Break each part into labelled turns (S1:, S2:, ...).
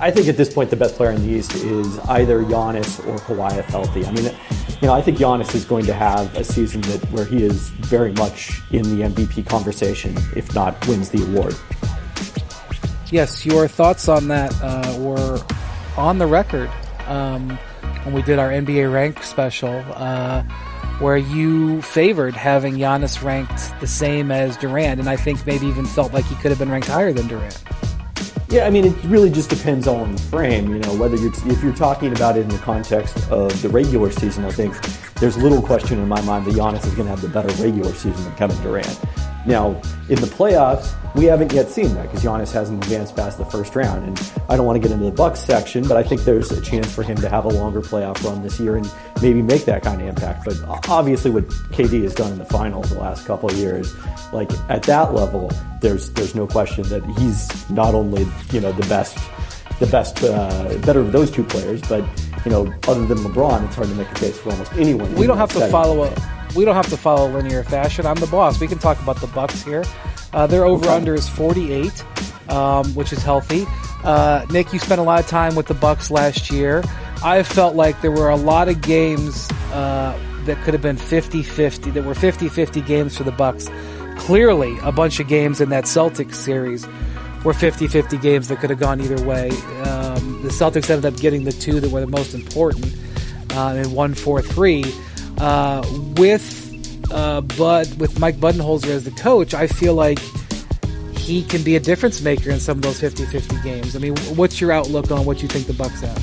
S1: I think at this point the best player in the East is either Giannis or Kawhi if healthy. I mean, I think Giannis is going to have a season where he is very much in the MVP conversation, if not wins the award.
S2: Yes, your thoughts on that were on the record when we did our NBA Ranked special, where you favored having Giannis ranked the same as Durant, and I think maybe even felt like he could have been ranked higher than Durant.
S1: Yeah, I mean, it really just depends on the frame. Whether if you're talking about it in the context of the regular season, I think there's little question in my mind that Giannis is going to have the better regular season than Kevin Durant. Now, in the playoffs, we haven't yet seen that because Giannis hasn't advanced past the first round. And I don't want to get into the Bucks section, but I think there's a chance for him to have a longer playoff run this year and maybe make that kind of impact. But obviously what KD has done in the finals the last couple of years, like at that level, there's no question that he's not only, the best, better of those two players, but, other than LeBron, it's hard to make a case for almost anyone.
S2: We don't have to follow a linear fashion. I'm the boss. We can talk about the Bucks here. Their over-under is 48, which is healthy. Nick, you spent a lot of time with the Bucks last year. I felt like there were a lot of games that could have been 50-50, that were 50-50 games for the Bucks. Clearly, a bunch of games in that Celtics series were 50-50 games that could have gone either way. The Celtics ended up getting the two that were the most important and won 4-3. With Mike Budenholzer as the coach, I feel like he can be a difference maker in some of those 50-50 games. I mean, what's your outlook on what you think the Bucks have?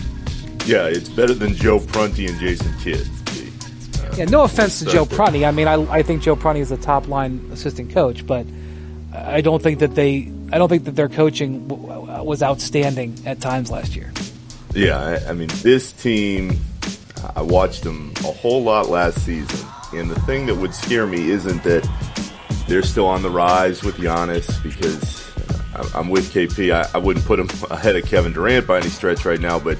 S3: Yeah, it's better than Joe Prunty and Jason Kidd.
S2: No offense to Joe Prunty. I mean, I think Joe Prunty is a top line assistant coach, but I don't think that their coaching was outstanding at times last year.
S3: Yeah, I mean, this team, I watched them a whole lot last season, and the thing that would scare me isn't that they're still on the rise with Giannis, because I'm with KP. I wouldn't put him ahead of Kevin Durant by any stretch right now, but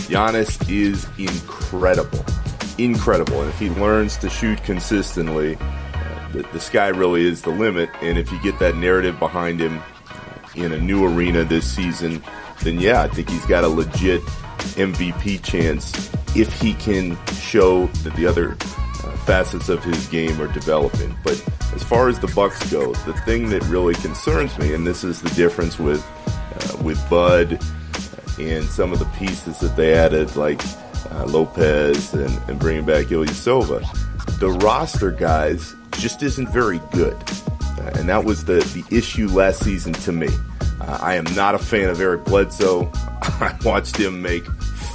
S3: Giannis is incredible. And if he learns to shoot consistently, the sky really is the limit. And if you get that narrative behind him in a new arena this season, then yeah, I think he's got a legit MVP chance if he can show that the other facets of his game are developing. But as far as the Bucks go, the thing that really concerns me, and this is the difference with Bud and some of the pieces that they added, like Lopez and bringing back Ilyasova, the roster guys just isn't very good. And that was the issue last season to me. I am not a fan of Eric Bledsoe. I watched him make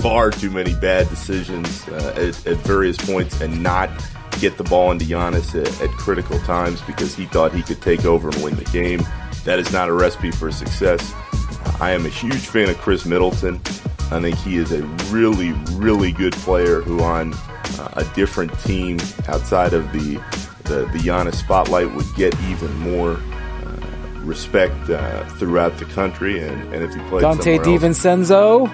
S3: far too many bad decisions at various points and not get the ball into Giannis at critical times because he thought he could take over and win the game. That is not a recipe for success. I am a huge fan of Chris Middleton. I think he is a really, really good player who on a different team outside of the Giannis spotlight would get even more respect throughout the country. And if he played
S2: Dante
S3: DiVincenzo?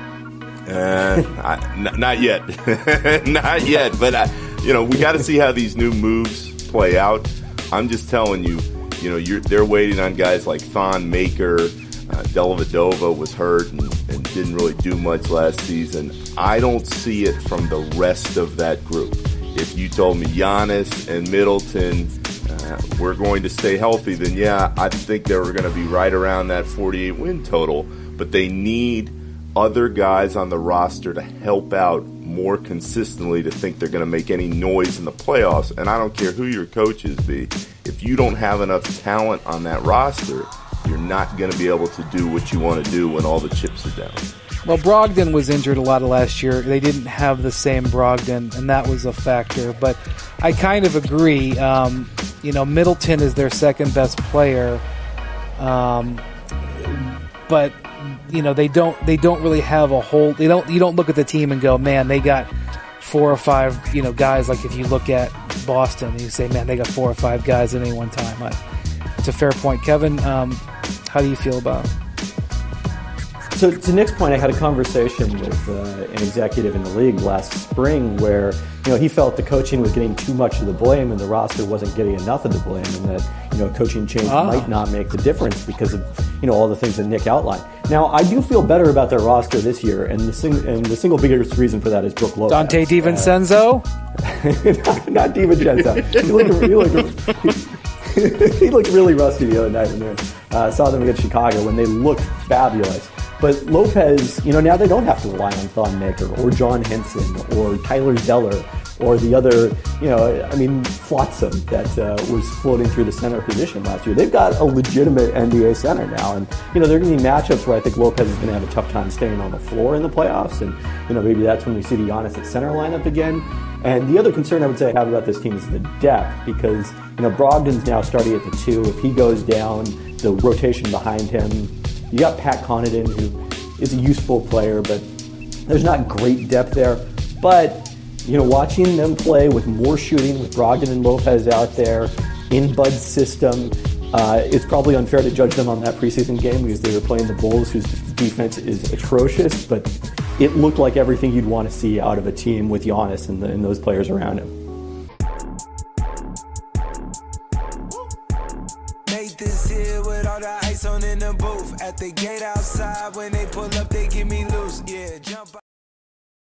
S2: Not
S3: not yet. Not yet. But, we got to see how these new moves play out. I'm just telling you, they're waiting on guys like Thon Maker. Dellavedova was hurt and didn't really do much last season. I don't see it from the rest of that group. If you told me Giannis and Middleton were going to stay healthy, then yeah, I think they were going to be right around that 48 win total. But they need other guys on the roster to help out more consistently to think they're going to make any noise in the playoffs. And I don't care who your coaches be. If you don't have enough talent on that roster, you're not going to be able to do what you want to do when all the chips are down.
S2: Well, Brogdon was injured a lot of last year. They didn't have the same Brogdon, and that was a factor. But I kind of agree. Middleton is their second best player, but they don't really have a whole. You don't look at the team and go, man, they got 4 or 5 guys. Like if you look at Boston, and you say, man, they got 4 or 5 guys at any one time. It's a fair point, Kevin. How do you feel about it?
S1: So to Nick's point, I had a conversation with an executive in the league last spring where he felt the coaching was getting too much of the blame and the roster wasn't getting enough of the blame, and that coaching change might not make the difference because of all the things that Nick outlined. Now, I do feel better about their roster this year, and the single biggest reason for that is Brook Lopez.
S2: Dante DiVincenzo?
S1: Not DiVincenzo. He looked really rusty the other night when they saw them against Chicago when they looked fabulous. But Lopez, now they don't have to rely on Thon Maker or John Henson or Tyler Zeller or the other, flotsam that was floating through the center position last year. They've got a legitimate NBA center now. And, there are going to be matchups where I think Lopez is going to have a tough time staying on the floor in the playoffs. And, maybe that's when we see the Giannis at center lineup again. And the other concern I would say I have about this team is the depth because, Brogdon's now starting at the 2. If he goes down, the rotation behind him, you got Pat Connaughton, who is a useful player, but there's not great depth there. But, watching them play with more shooting, with Brogdon and Lopez out there in Bud's system, it's probably unfair to judge them on that preseason game because they were playing the Bulls, whose defense is atrocious. But it looked like everything you'd want to see out of a team with Giannis and those players around him.
S4: This here with all the ice on in the booth. At the gate outside, when they pull up, they give me loose. Yeah, jump.